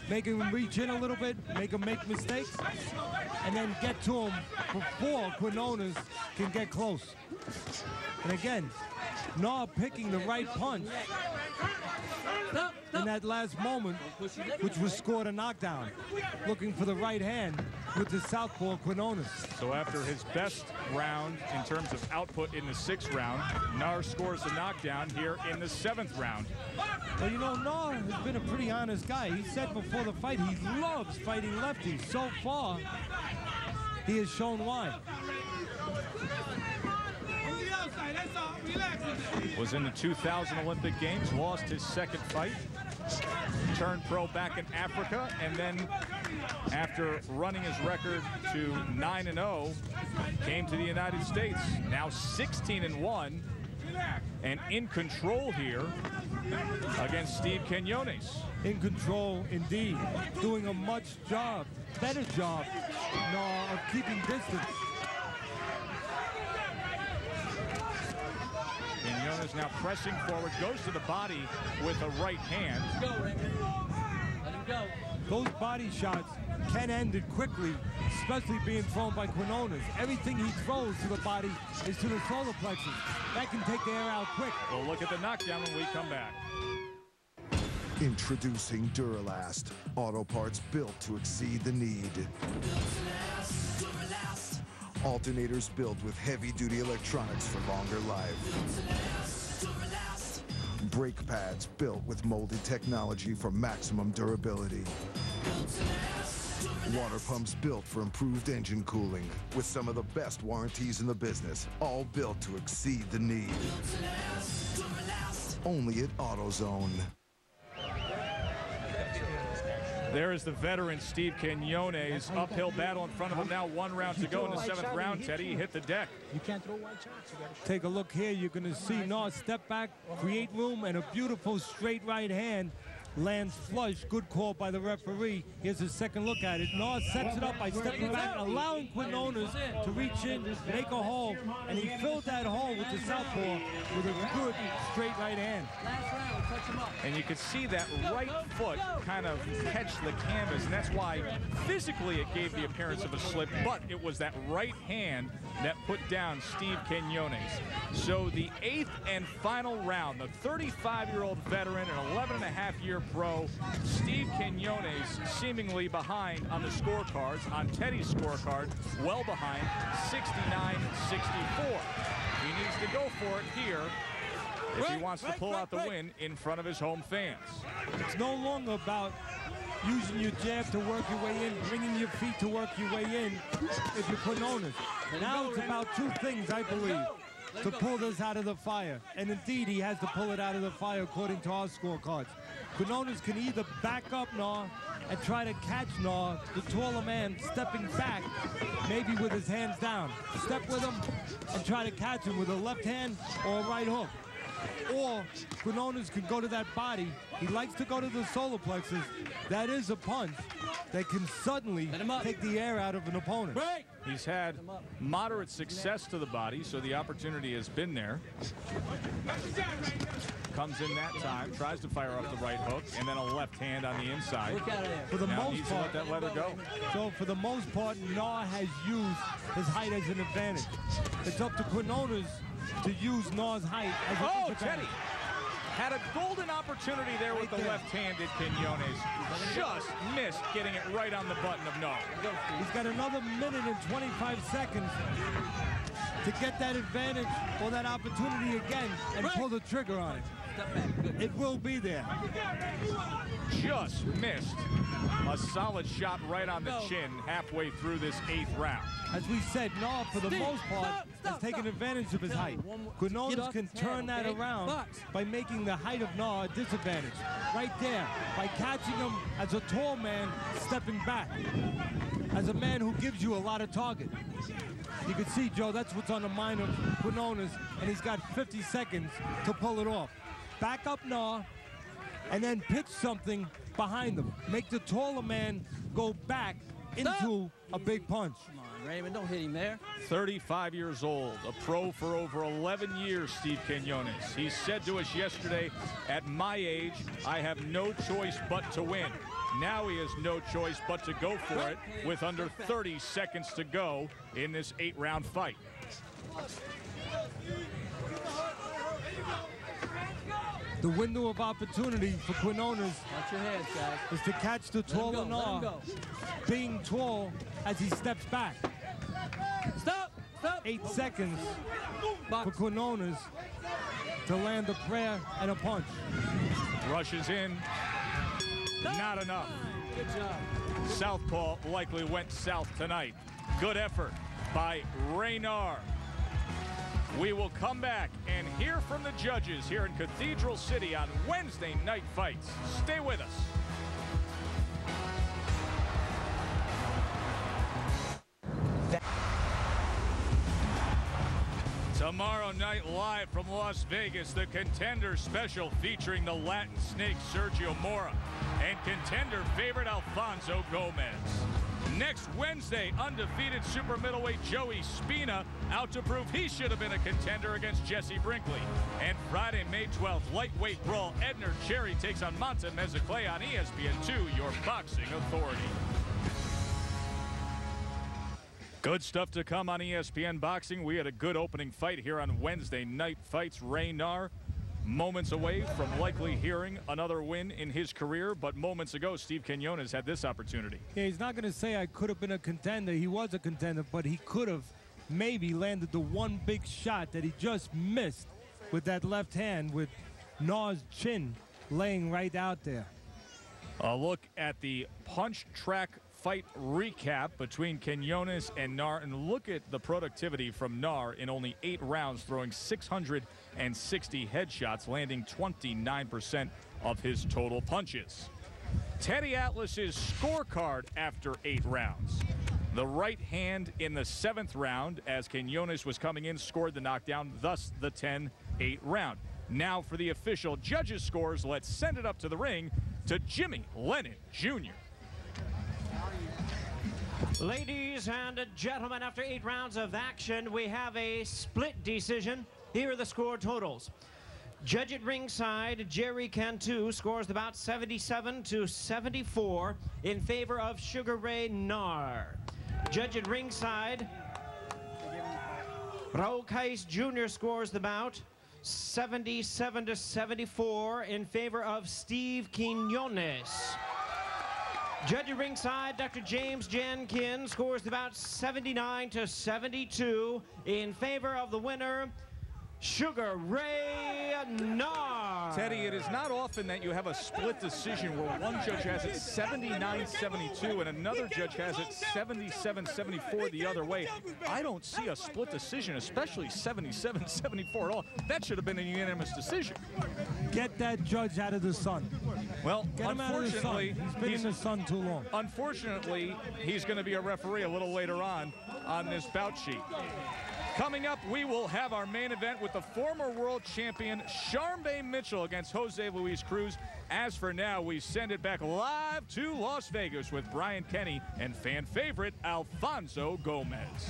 make him reach in a little bit, make him make mistakes, and then get to him before Quinonez can get close. And again, Narh picking the right punch in that last moment, which was scored a knockdown, looking for the right hand with the southpaw Quinonez. So after his best round in terms of output in the 6th round, Narh scores the knockdown here in the 7th round. Well, you know, Narh has been a pretty honest guy. He said before the fight he loves fighting lefties. So far, he has shown why. Was in the 2000 Olympic Games, lost his 2nd fight, turned pro back in Africa, and then after running his record to 9-0, came to the United States. Now 16-1 and in control here against Steve Quinonez. In control indeed, doing a much better job of keeping distance. Quinonez now pressing forward, goes to the body with a right hand. Let's go, Raymond. Let him go. Those body shots can end it quickly, especially being thrown by Quinonez. Everything he throws to the body is to the solar plexus. That can take the air out quick. We'll look at the knockdown when we come back. Introducing Duralast, auto parts built to exceed the need. Alternators built with heavy-duty electronics for longer life. Brake pads built with molded technology for maximum durability. Water pumps built for improved engine cooling with some of the best warranties in the business, all built to exceed the need. Only at AutoZone. There is the veteran Steve Quinonez. Uphill battle in front of him now. 1 round to go in the 7th round. Teddy, he hit the deck. You can't throw wide shots. Take a look here. You're going to see Narh step back, create room, and a beautiful straight right hand lands flush. Good call by the referee. Here's a second look at it. Narh sets it up by stepping back, allowing Quinonez to reach in, make a hole, and he filled that hole with the southpaw with a good straight right hand. And you could see that right foot kind of catch the canvas, and that's why physically it gave the appearance of a slip, but it was that right hand that put down Steve Quinonez. So the 8th and final round, the 35-year-old veteran and 11.5-year pro, Steve Quinonez, seemingly behind on the scorecards, on Teddy's scorecard, well behind, 69-64. He needs to go for it here if he wants to pull out the win in front of his home fans. It's no longer about using your jab to work your way in, bringing your feet to work your way in if you're Quinonez. Now it's about 2 things, I believe, to pull this out of the fire. And indeed, he has to pull it out of the fire according to our scorecards. Quinonez can either back up Narh and try to catch Narh, the taller man, stepping back, maybe with his hands down. Step with him and try to catch him with a left hand or a right hook. Or Quinonez can go to that body. He likes to go to the solar plexus. That is a punch that can suddenly take the air out of an opponent. He's had moderate success to the body, so the opportunity has been there. Comes in that time, tries to fire off the right hook, and then a left hand on the inside. For the now most part, let that leather go. So for the most part, Narh has used his height as an advantage. It's up to Quinonez to use Narh's height as a disadvantage. Teddy had a golden opportunity there with the left-handed Quinonez. Just missed getting it right on the button of Narh. He's got another minute and 25 seconds to get that advantage or that opportunity again and pull the trigger on it. It will be there. Just missed a solid shot right on the chin halfway through this 8th round. As we said, Narh, for the most part, has taken advantage of his height. Quinonez can turn that around by making the height of Narh a disadvantage. Right there, by catching him as a tall man stepping back, as a man who gives you a lot of target. You can see, Joe, that's what's on the mind of Quinonez, and he's got 50 seconds to pull it off. Back up Narh, and then pitch something behind him. Make the taller man go back into a big punch. Come on, Raymond, don't hit him there. 35 years old, a pro for over 11 years, Steve Quinonez. He said to us yesterday, at my age, I have no choice but to win. Now he has no choice but to go for it with under 30 seconds to go in this 8-round fight. The window of opportunity for Quinonez Watch your hands, guys. is to catch the taller Narh being tall as he steps back. Stop! Stop! 8 seconds Box. for Quinonez to land a prayer and a punch. Rushes in. Not enough. Good job. Southpaw likely went south tonight. Good effort by Narh. We will come back and hear from the judges here in Cathedral City on Wednesday Night Fights. Stay with us. Tomorrow night, live from Las Vegas, the Contender Special featuring the Latin Snake Sergio Mora and Contender favorite Alfonso Gomez. Next Wednesday, undefeated super middleweight Joey Spina out to prove he should have been a contender against Jesse Brinkley. And Friday, May 12th, lightweight brawl, Edner Cherry takes on Monta Mezclay on ESPN2, your boxing authority. Good stuff to come on ESPN Boxing. We had a good opening fight here on Wednesday Night Fights. Narh, moments away from likely hearing another win in his career, but moments ago, Steve Quinonez had this opportunity. Yeah, he's not going to say I could have been a contender. He was a contender, but he could have maybe landed the one big shot that he just missed with that left hand with Narh's chin laying right out there. A look at the punch track fight recap between Quinonez and Narh, and look at the productivity from Narh in only 8 rounds, throwing 660 headshots, landing 29% of his total punches. Teddy Atlas's scorecard after 8 rounds. The right hand in the 7th round, as Quinonez was coming in, scored the knockdown, thus the 10-8 round. Now for the official judges' scores, let's send it up to the ring to Jimmy Lennon Jr. Ladies and gentlemen, after 8 rounds of action, we have a split decision. Here are the score totals. Judge at ringside, Jerry Cantu scores about 77-74 in favor of Sugar Ray Narh. Judge at ringside, Raul Cais Jr. scores the bout 77-74 in favor of Steve Quinonez. Judge at ringside, Dr. James Jankin scores about 79-72 in favor of the winner, Sugar Ray Narh. Teddy, it is not often that you have a split decision where one judge has it 79-72 and another judge has it 77-74 the other way. I don't see a split decision, especially 77-74 at all. That should have been a unanimous decision. Get that judge out of the sun. Well, Get him out of the sun. unfortunately, He's been in the sun too long. Unfortunately, he's going to be a referee a little later on this bout sheet. Coming up, we will have our main event with the former world champion Charmbe Mitchell against Jose Luis Cruz. As for now, we send it back live to Las Vegas with Brian Kenny and fan favorite Alfonso Gomez.